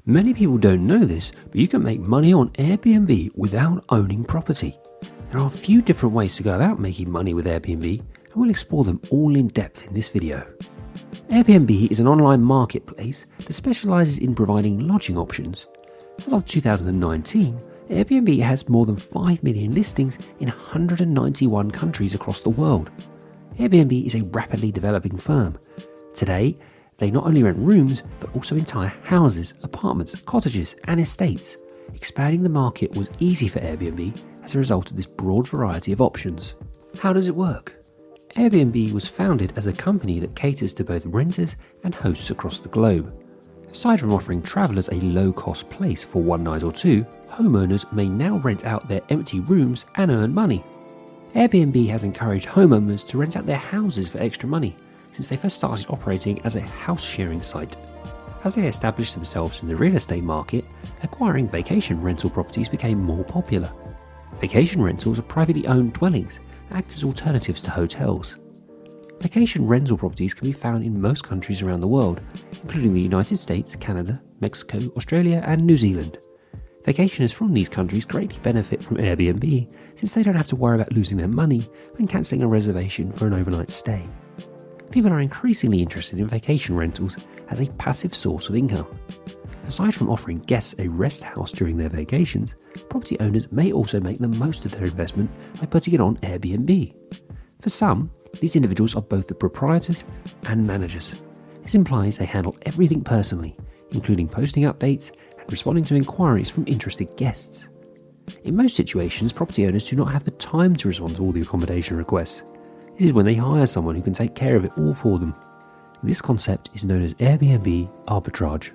Many people don't know this, but you can make money on Airbnb without owning property. There are a few different ways to go about making money with Airbnb, and we'll explore them all in depth in this video. Airbnb is an online marketplace that specialises in providing lodging options. As of 2019, Airbnb has more than 5 million listings in 191 countries across the world. Airbnb is a rapidly developing firm. Today, they not only rent rooms, but also entire houses, apartments, cottages, and estates. Expanding the market was easy for Airbnb as a result of this broad variety of options. How does it work? Airbnb was founded as a company that caters to both renters and hosts across the globe. Aside from offering travellers a low-cost place for one night or two, homeowners may now rent out their empty rooms and earn money. Airbnb has encouraged homeowners to rent out their houses for extra money since they first started operating as a house-sharing site. As they established themselves in the real estate market, acquiring vacation rental properties became more popular. Vacation rentals are privately owned dwellings that act as alternatives to hotels. Vacation rental properties can be found in most countries around the world, including the United States, Canada, Mexico, Australia, and New Zealand. Vacationers from these countries greatly benefit from Airbnb since they don't have to worry about losing their money when cancelling a reservation for an overnight stay. People are increasingly interested in vacation rentals as a passive source of income. Aside from offering guests a rest house during their vacations, property owners may also make the most of their investment by putting it on Airbnb. For some, these individuals are both the proprietors and managers. This implies they handle everything personally, including posting updates and responding to inquiries from interested guests. In most situations, property owners do not have the time to respond to all the accommodation requests. This is when they hire someone who can take care of it all for them. This concept is known as Airbnb arbitrage.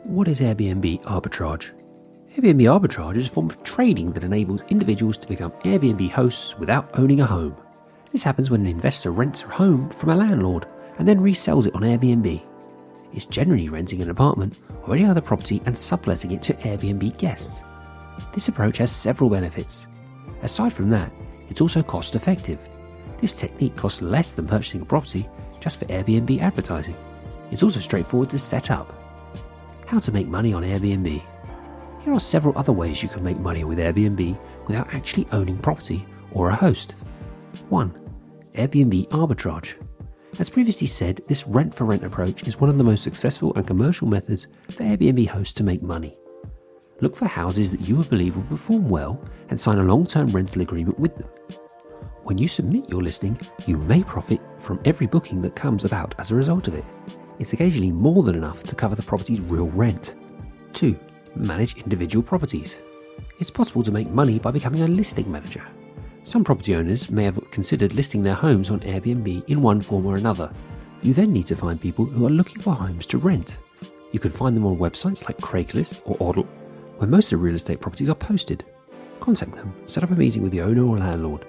What is Airbnb arbitrage? Airbnb arbitrage is a form of trading that enables individuals to become Airbnb hosts without owning a home. This happens when an investor rents a home from a landlord and then resells it on Airbnb. It's generally renting an apartment or any other property and subletting it to Airbnb guests. This approach has several benefits. Aside from that, it's also cost effective. This technique costs less than purchasing a property just for Airbnb advertising. It's also straightforward to set up. How to make money on Airbnb. Here are several other ways you can make money with Airbnb without actually owning property or a host. 1. Airbnb arbitrage. As previously said, this rent-for-rent approach is one of the most successful and commercial methods for Airbnb hosts to make money. Look for houses that you believe will perform well and sign a long-term rental agreement with them. When you submit your listing, you may profit from every booking that comes about as a result of it. It's occasionally more than enough to cover the property's real rent. 2. Manage individual properties. It's possible to make money by becoming a listing manager. Some property owners may have considered listing their homes on Airbnb in one form or another. You then need to find people who are looking for homes to rent. You can find them on websites like Craigslist or Oddle, where most of the real estate properties are posted. Contact them, set up a meeting with the owner or landlord.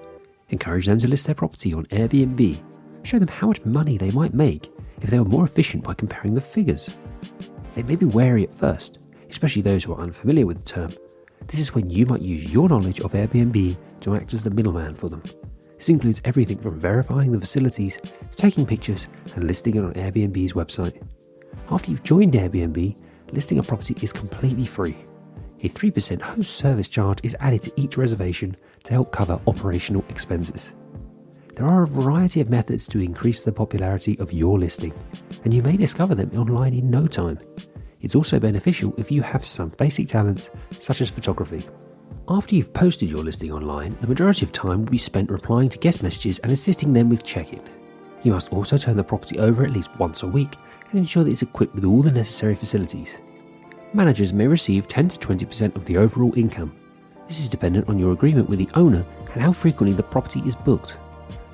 Encourage them to list their property on Airbnb. Show them how much money they might make if they were more efficient by comparing the figures. They may be wary at first, especially those who are unfamiliar with the term. This is when you might use your knowledge of Airbnb to act as the middleman for them. This includes everything from verifying the facilities, to taking pictures and listing it on Airbnb's website. After you've joined Airbnb, listing a property is completely free. A 3% host service charge is added to each reservation to help cover operational expenses. There are a variety of methods to increase the popularity of your listing, and you may discover them online in no time. It's also beneficial if you have some basic talents, such as photography. After you've posted your listing online, the majority of time will be spent replying to guest messages and assisting them with check-in. You must also turn the property over at least once a week and ensure that it's equipped with all the necessary facilities. Managers may receive 10 to 20% of the overall income. This is dependent on your agreement with the owner and how frequently the property is booked.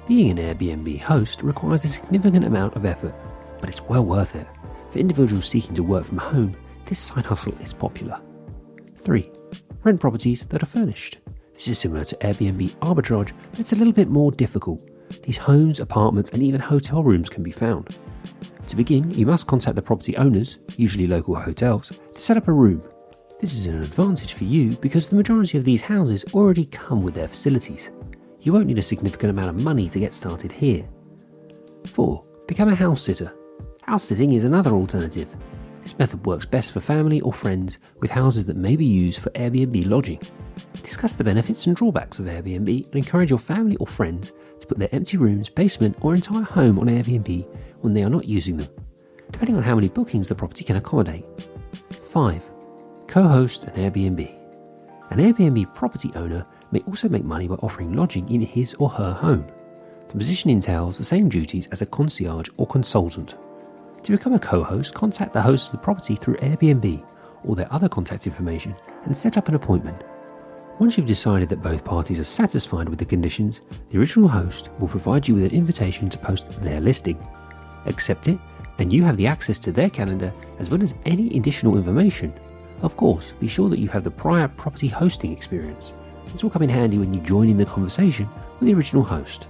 Being an Airbnb host requires a significant amount of effort, but it's well worth it. For individuals seeking to work from home, this side hustle is popular. 3. Rent properties that are furnished. This is similar to Airbnb arbitrage, but it's a little bit more difficult. These homes, apartments, and even hotel rooms can be found. To begin, you must contact the property owners, usually local hotels, to set up a room. This is an advantage for you because the majority of these houses already come with their facilities. You won't need a significant amount of money to get started here. 4. Become a house sitter. House sitting is another alternative. This method works best for family or friends with houses that may be used for Airbnb lodging. Discuss the benefits and drawbacks of Airbnb and encourage your family or friends to put their empty rooms, basement or entire home on Airbnb when they are not using them, depending on how many bookings the property can accommodate. 5. Co-host an Airbnb. An Airbnb property owner may also make money by offering lodging in his or her home. The position entails the same duties as a concierge or consultant. To become a co-host, contact the host of the property through Airbnb or their other contact information and set up an appointment. Once you've decided that both parties are satisfied with the conditions, the original host will provide you with an invitation to post their listing. Accept it, and you have the access to their calendar as well as any additional information. Of course, be sure that you have the prior property hosting experience. This will come in handy when you join in the conversation with the original host.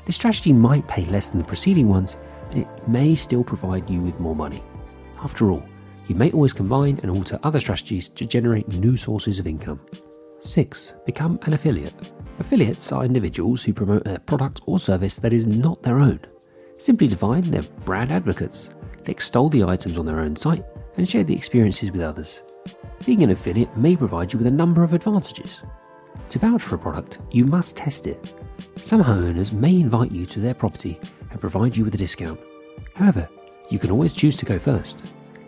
This strategy might pay less than the preceding ones, but it may still provide you with more money. After all, you may always combine and alter other strategies to generate new sources of income. 6. Become an affiliate. Affiliates are individuals who promote a product or service that is not their own. Simply defined, they're brand advocates. They extol the items on their own site and share the experiences with others. Being an affiliate may provide you with a number of advantages. To vouch for a product, you must test it. Some homeowners may invite you to their property and provide you with a discount. However, you can always choose to go first.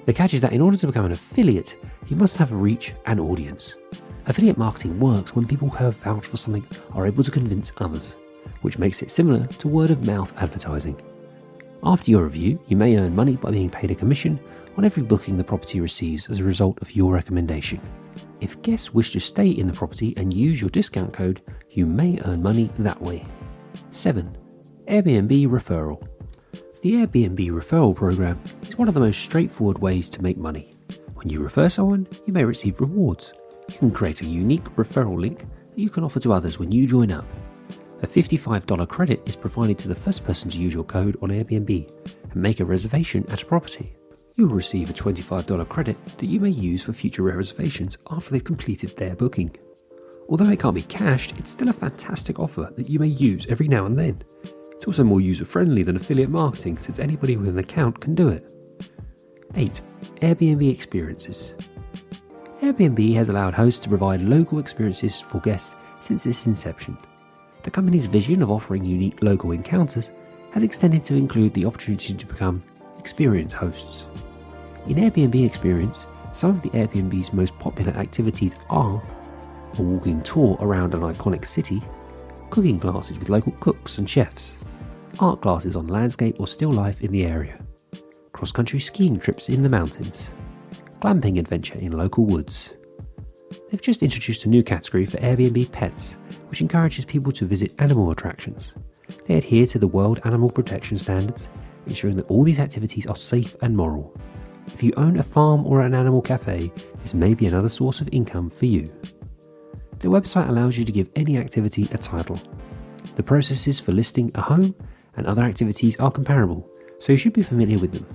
The catch is that in order to become an affiliate, you must have reach and audience. Affiliate marketing works when people who have vouched for something are able to convince others, which makes it similar to word-of-mouth advertising. After your review, you may earn money by being paid a commission on every booking the property receives as a result of your recommendation. If guests wish to stay in the property and use your discount code, you may earn money that way. 7. Airbnb referral. The Airbnb referral program is one of the most straightforward ways to make money. When you refer someone, you may receive rewards. You can create a unique referral link that you can offer to others when you join up. A $55 credit is provided to the first person to use your code on Airbnb and make a reservation at a property. You will receive a $25 credit that you may use for future reservations after they've completed their booking. Although it can't be cashed, it's still a fantastic offer that you may use every now and then. It's also more user-friendly than affiliate marketing since anybody with an account can do it. 8. Airbnb experiences. Airbnb has allowed hosts to provide local experiences for guests since its inception. The company's vision of offering unique local encounters has extended to include the opportunity to become experience hosts. In Airbnb Experience, some of the Airbnb's most popular activities are a walking tour around an iconic city, cooking classes with local cooks and chefs, art classes on landscape or still life in the area, cross-country skiing trips in the mountains, glamping adventure in local woods. They've just introduced a new category for Airbnb Pets, which encourages people to visit animal attractions. They adhere to the World Animal Protection Standards, ensuring that all these activities are safe and moral. If you own a farm or an animal cafe, this may be another source of income for you. The website allows you to give any activity a title. The processes for listing a home and other activities are comparable, so you should be familiar with them.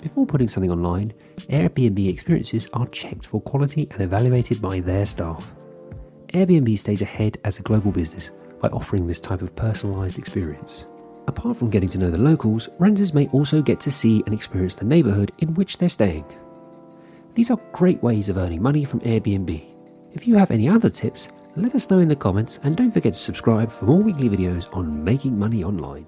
Before putting something online, Airbnb experiences are checked for quality and evaluated by their staff. Airbnb stays ahead as a global business by offering this type of personalised experience. Apart from getting to know the locals, renters may also get to see and experience the neighbourhood in which they're staying. These are great ways of earning money from Airbnb. If you have any other tips, let us know in the comments and don't forget to subscribe for more weekly videos on making money online.